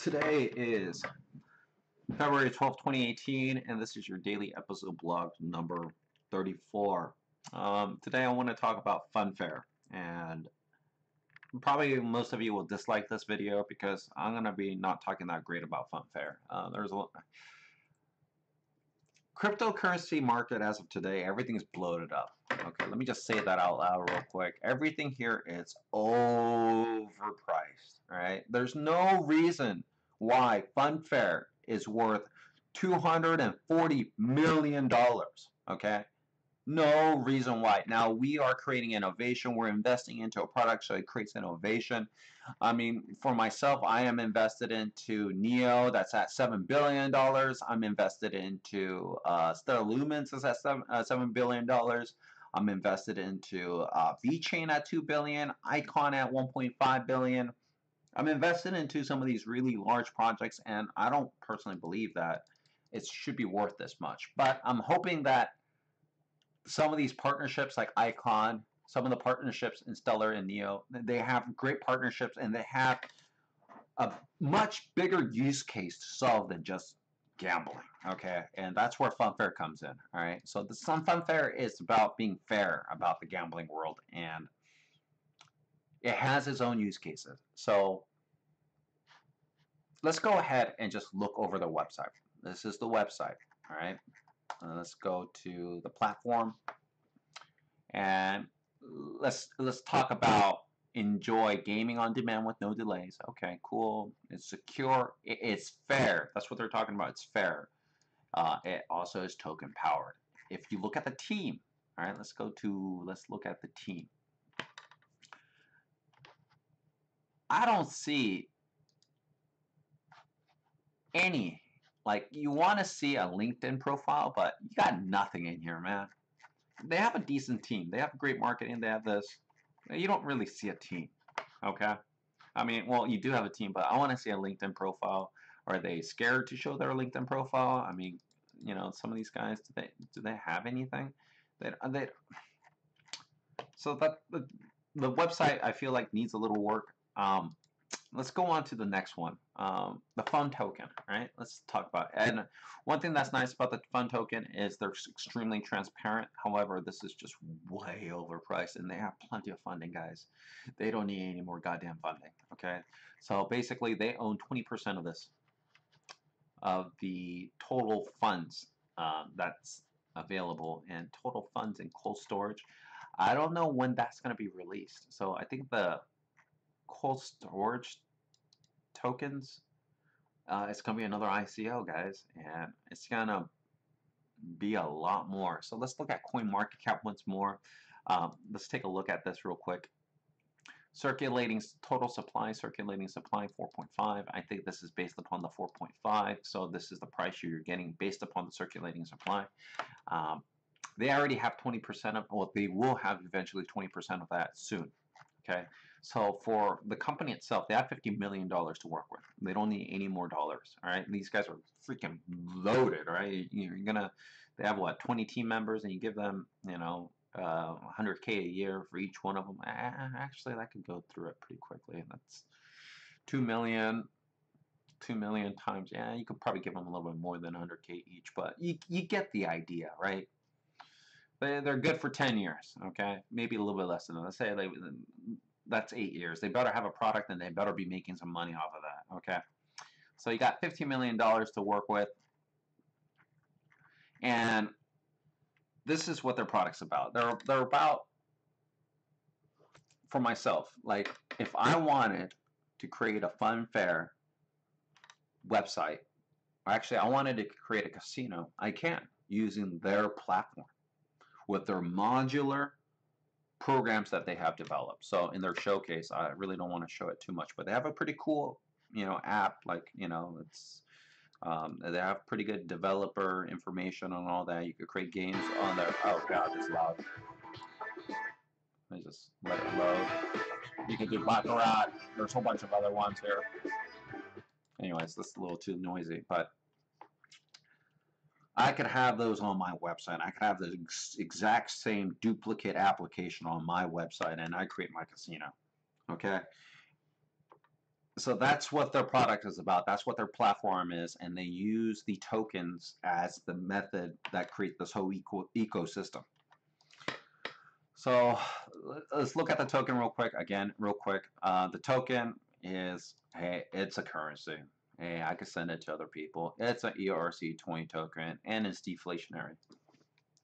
Today is February 12th, 2018, and this is your daily episode blog number 34. Today I want to talk about FunFair, and probably most of you will dislike this video because I'm going to be not talking that great about FunFair. There's a cryptocurrency market as of today, everything's bloated up. Okay, let me just say that out loud real quick. Everything here is overpriced, all right? There's no reason why FunFair is worth $240 million, okay? No reason why. Now, we are creating innovation. We're investing into a product, so it creates innovation. I mean, for myself, I am invested into Neo. That's at $7 billion. I'm invested into Stellar Lumens. That's at $7 billion. I'm invested into VeChain at $2 billion. Icon at $1.5 billion. I'm invested into some of these really large projects, and I don't personally believe that it should be worth this much. But I'm hoping that some of these partnerships like Icon, some of the partnerships in Stellar and Neo, they have great partnerships and they have a much bigger use case to solve than just gambling, okay? And that's where FunFair comes in, all right? So the FunFair is about being fair about the gambling world, and it has its own use cases. So let's go ahead and just look over the website. This is the website, all right? Let's go to the platform, and let's talk about enjoy gaming on demand with no delays. Okay, cool. It's secure. It's fair. That's what they're talking about. It's fair. It also is token powered. If you look at the team, all right, let's look at the team. I don't see any. Like, you want to see a LinkedIn profile, but you got nothing in here, man. They have a decent team. They have great marketing. They have this. You don't really see a team, okay? I mean, well, you do have a team, but I want to see a LinkedIn profile. Are they scared to show their LinkedIn profile? I mean, you know, some of these guys, do they have anything? So that the website, I feel like, needs a little work. Let's go on to the next one, the Fun Token, right? Let's talk about it. And one thing that's nice about the Fun Token is they're extremely transparent. However, this is just way overpriced, and they have plenty of funding, guys. They don't need any more goddamn funding, okay? So basically, they own 20% of this, of the total funds that's available, and total funds in cold storage. I don't know when that's going to be released. So I think the cold storage tokens, it's gonna be another ICO, guys, and it's gonna be a lot more. So let's look at CoinMarketCap once more. Let's take a look at this real quick. Circulating total supply, circulating supply 4.5. I think this is based upon the 4.5, so this is the price you're getting based upon the circulating supply. They already have 20% of, well, they will have eventually 20% of that soon. Okay, so for the company itself, they have $50 million to work with. They don't need any more dollars. All right, these guys are freaking loaded. Right, they have what, 20 team members, and you give them, you know, 100K a year for each one of them. Actually, that could go through it pretty quickly. That's 2 million. 2 million times. Yeah, you could probably give them a little bit more than 100K each, but you get the idea, right? They're good for 10 years, okay? Maybe a little bit less than that. Let's say that's 8 years. They better have a product, and they better be making some money off of that, okay? So you got $15 million to work with, and this is what their product's about. They're about, for myself, like, if I wanted to create a FunFair website, or actually I wanted to create a casino, I can, using their platform, with their modular programs that they have developed. So in their showcase, I really don't want to show it too much, but they have a pretty cool, you know, app. Like, you know, it's they have pretty good developer information on all that. You could create games on there. Oh god, it's loud. Let me just let it load. You can do Baccarat. There's a whole bunch of other ones here. Anyways, this is a little too noisy, but I could have those on my website. I could have the exact same duplicate application on my website, and I create my casino. Okay? So that's what their product is about. That's what their platform is, and they use the tokens as the method that create this whole ecosystem. So let's look at the token real quick. Again, real quick. The token is, hey, it's a currency. Hey, I can send it to other people. It's an ERC20 token, and it's deflationary.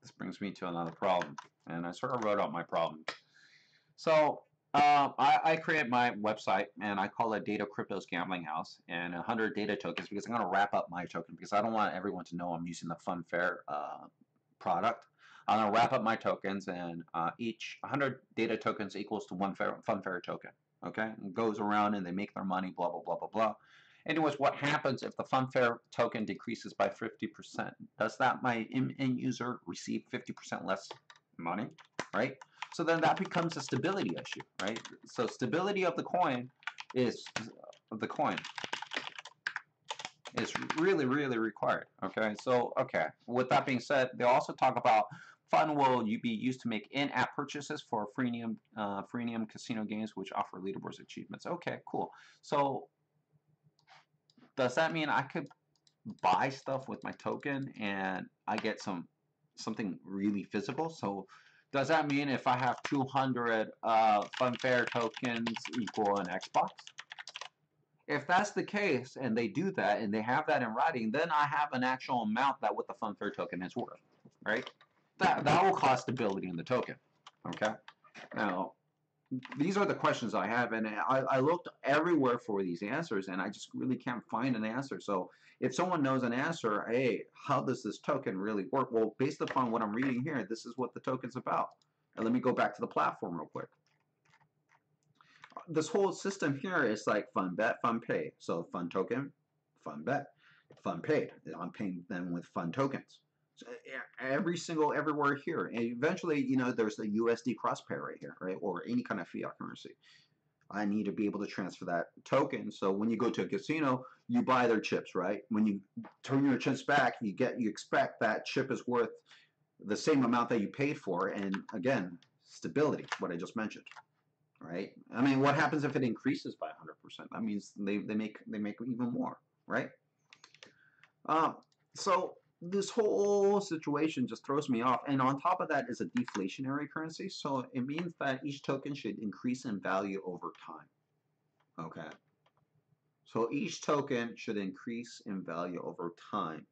This brings me to another problem, and I sort of wrote out my problem. So I create my website, and I call it datacrypto's Gambling House, and 100 data tokens, because I'm going to wrap up my token, because I don't want everyone to know I'm using the FunFair product. I'm going to wrap up my tokens, and each 100 data tokens equals to one FunFair token. Okay, it goes around and they make their money, blah, blah, blah, blah, blah. Anyways, what happens if the FunFair token decreases by 50%? Does that my end user receive 50% less money, right? So then that becomes a stability issue, right? So stability of the coin is really, really required. Okay, so with that being said, they also talk about fund will be used to make in-app purchases for freemium casino games which offer leaderboards achievements. Okay, cool. So does that mean I could buy stuff with my token and I get something really physical? So does that mean if I have 200 FunFair tokens equal an Xbox? If that's the case, and they do that, and they have that in writing, then I have an actual amount that what the FunFair token is worth, right? That will cause stability in the token, okay? Now, these are the questions I have, and I looked everywhere for these answers, and I just really can't find an answer. So if someone knows an answer, hey, how does this token really work? Well, based upon what I'm reading here, this is what the token's about. And let me go back to the platform real quick. This whole system here is like fun bet, fun pay. So fun token, fun bet, fun paid. I'm paying them with fun tokens. So everywhere here. And eventually, you know, there's the USD crosspair right here, right? Or any kind of fiat currency. I need to be able to transfer that token. So when you go to a casino, you buy their chips, right? When you turn your chips back, you expect that chip is worth the same amount that you paid for. And again, stability, what I just mentioned. Right? I mean, what happens if it increases by 100%? That means they make even more, right? So this whole situation just throws me off. And on top of that is a deflationary currency. So it means that each token should increase in value over time. Okay. So each token should increase in value over time,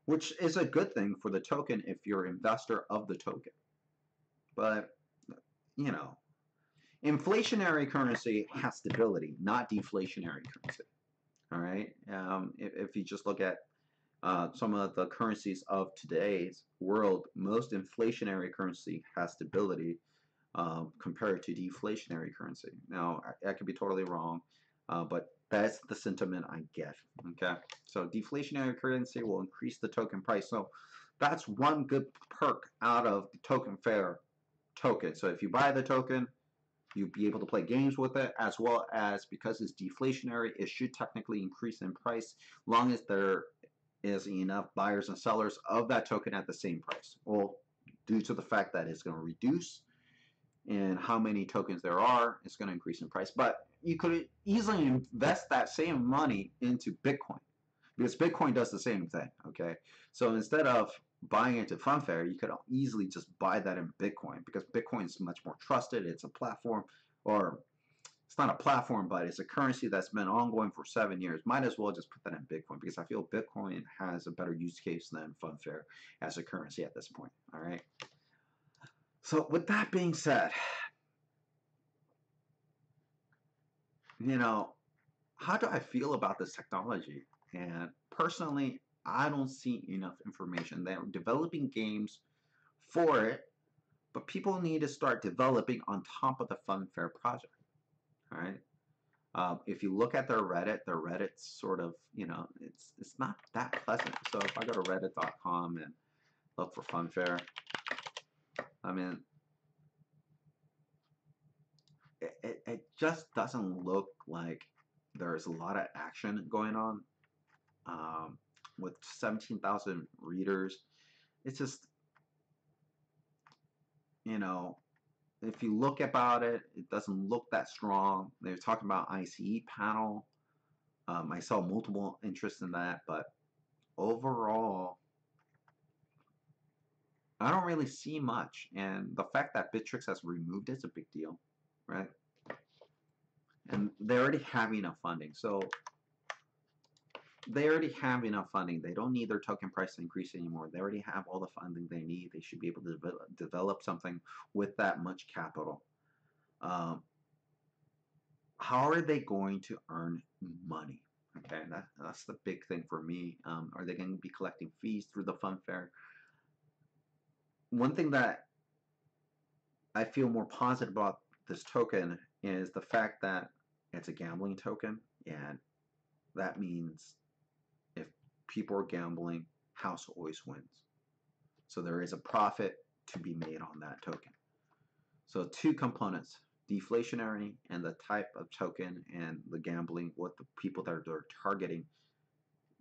which is a good thing for the token if you're an investor of the token. But, you know, inflationary currency has stability, not deflationary currency. All right. If you just look at some of the currencies of today's world, most inflationary currency has stability compared to deflationary currency. Now, I could be totally wrong, but that's the sentiment I get. Okay. So deflationary currency will increase the token price. So that's one good perk out of the FunFair token. So if you buy the token, you'll be able to play games with it, as well as because it's deflationary, it should technically increase in price, long as there is enough buyers and sellers of that token at the same price. Well, due to the fact that it's going to reduce in how many tokens there are, it's going to increase in price. But you could easily invest that same money into Bitcoin, because Bitcoin does the same thing, okay? So instead of buying into FunFair, you could easily just buy that in Bitcoin, because Bitcoin is much more trusted. It's a platform, or it's not a platform, but it's a currency that's been ongoing for 7 years. Might as well just put that in Bitcoin, because I feel Bitcoin has a better use case than FunFair as a currency at this point. All right. So with that being said, you know, how do I feel about this technology? And personally, I don't see enough information. They're developing games for it, but people need to start developing on top of the FunFair project. All right. If you look at their Reddit's sort of, you know, it's not that pleasant. So if I go to reddit.com and look for FunFair, I mean, it just doesn't look like there's a lot of action going on. With 17,000 readers, it's just, you know, if you look about it, it doesn't look that strong. They're talking about ICE panel. I saw multiple interests in that, but overall, I don't really see much. And the fact that Bittrex has removed it is a big deal, right? And they already have enough funding. So they already have enough funding. They don't need their token price to increase anymore. They already have all the funding they need. They should be able to develop something with that much capital. Um, how are they going to earn money? Okay, that's the big thing for me. Are they going to be collecting fees through the FunFair? One thing that I feel more positive about this token is the fact that it's a gambling token, and that means if people are gambling, house always wins. So there is a profit to be made on that token. So two components, deflationary and the type of token, and the gambling, what the people that they're targeting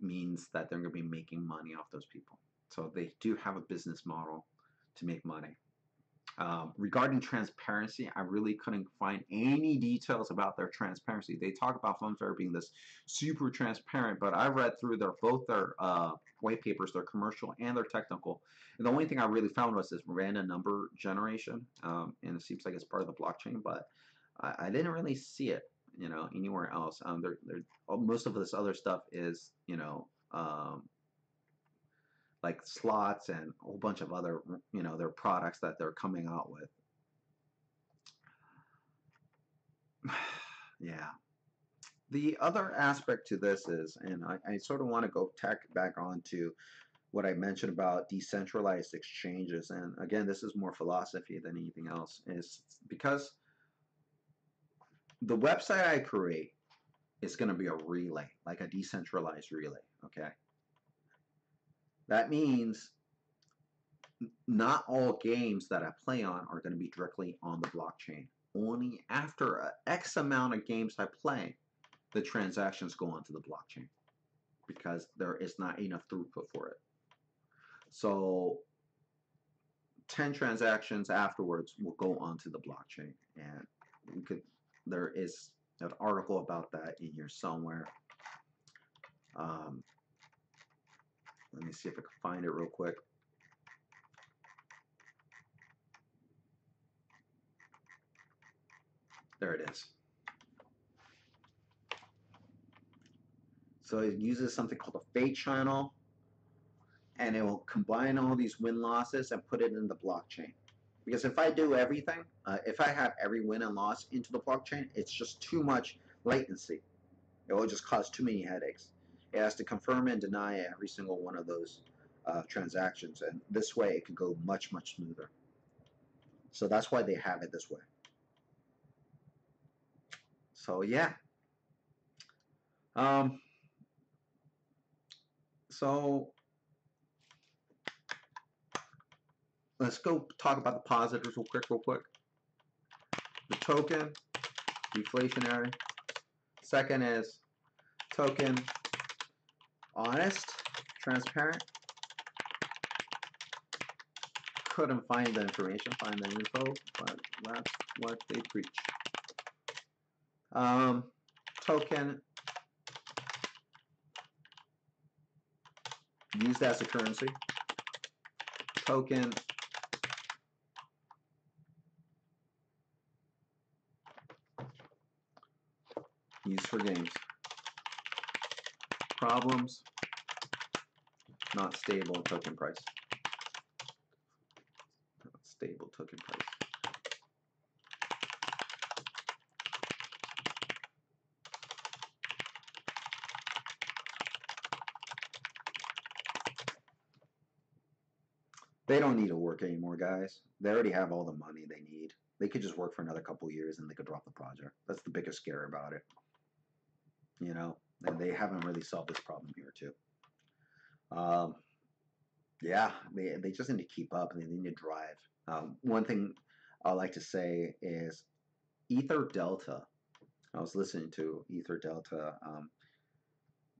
means that they're going to be making money off those people. So they do have a business model to make money. Regarding transparency, I really couldn't find any details about their transparency. They talk about FunFair being this super transparent, but I read through both their white papers, their commercial and their technical, and the only thing I really found was this random number generation, and it seems like it's part of the blockchain, but I didn't really see it, anywhere else. Most of this other stuff is, like slots and a whole bunch of other, their products that they're coming out with. Yeah. The other aspect to this is, and I sort of want to go back on to what I mentioned about decentralized exchanges. And again, this is more philosophy than anything else, is because the website I create is going to be a relay, like a decentralized relay. Okay. That means not all games that I play on are going to be directly on the blockchain. Only after X amount of games I play, the transactions go onto the blockchain, because there is not enough throughput for it. So 10 transactions afterwards will go onto the blockchain, and there is an article about that in here somewhere. Let me see if I can find it real quick. There it is. So it uses something called a fate channel, and it will combine all these win losses and put it in the blockchain. Because if I do everything, if I have every win and loss into the blockchain, it's just too much latency. It will just cause too many headaches. It has to confirm and deny every single one of those transactions, and this way it can go much, much smoother. So that's why they have it this way. So yeah. So let's go talk about the positives real quick. The token, deflationary. Second is token, honest, transparent. Couldn't find the information, find the info, but that's what they preach. Token, used as a currency. Token, used for games. Problems, not stable token price. Not stable token price. They don't need to work anymore, guys. They already have all the money they need. They could just work for another couple years and they could drop the project. That's the biggest scare about it. And they haven't really solved this problem here too. Yeah, they just need to keep up and they need to drive. One thing I like to say is Ether Delta. I was listening to Ether Delta,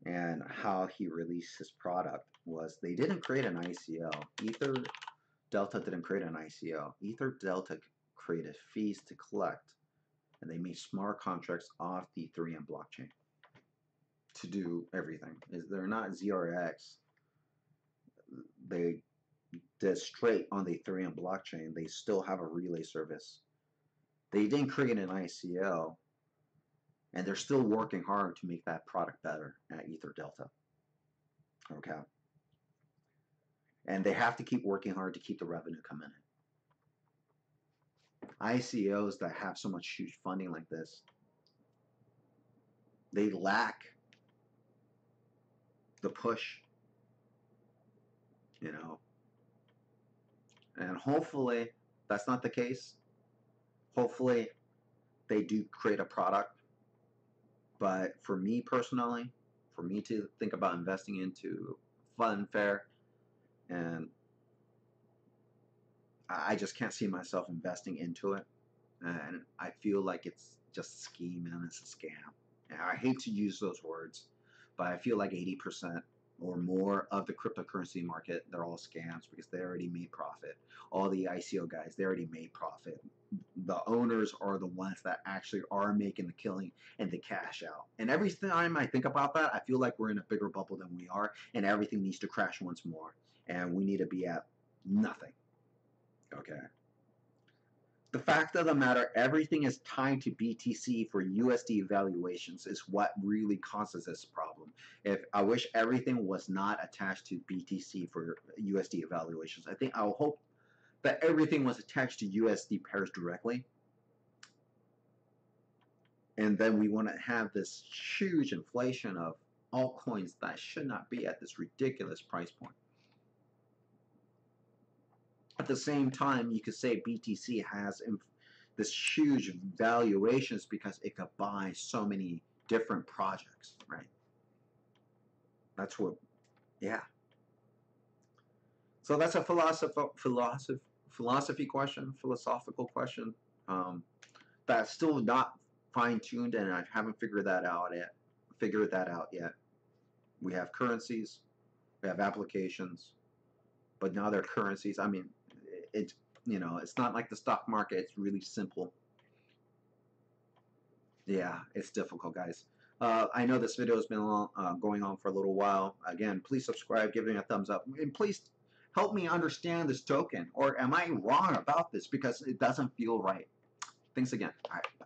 and how he released his product was they didn't create an ICO. Ether Delta didn't create an ICO. Ether Delta created fees to collect, and they made smart contracts off the Ethereum blockchain. to do everything. They're not ZRX. They're straight on the Ethereum blockchain. They still have a relay service. They didn't create an ICO, and they're still working hard to make that product better at Ether Delta. Okay. And they have to keep working hard to keep the revenue coming in. ICOs that have so much huge funding like this, they lack the push, you know. And hopefully that's not the case. Hopefully they do create a product. But for me personally, for me to think about investing into FunFair, and I just can't see myself investing into it. And I feel like it's just a scheme and it's a scam. And I hate to use those words, but I feel like 80% or more of the cryptocurrency market, they're all scams because they already made profit. All the ICO guys, they already made profit. The owners are the ones that actually are making the killing and the cash out. And every time I think about that, I feel like we're in a bigger bubble than we are, and everything needs to crash once more. And we need to be at nothing. Okay. The fact of the matter, everything is tied to BTC for USD evaluations is what really causes this problem. If I wish everything was not attached to BTC for USD evaluations, I will hope that everything was attached to USD pairs directly. And then we want to have this huge inflation of altcoins that should not be at this ridiculous price point. At the same time, you could say BTC has this huge valuations because it could buy so many different projects, right? That's what, yeah. So that's a philosophical question that's still not fine-tuned, and I haven't figured that out yet. We have currencies, we have applications, but now they're currencies. I mean, it's it's not like the stock market. It's really simple. Yeah, it's difficult, guys. I know this video has been going on for a little while. Again, please subscribe, give it a thumbs up, and please help me understand this token. Or am I wrong about this? Because it doesn't feel right. Thanks again. All right.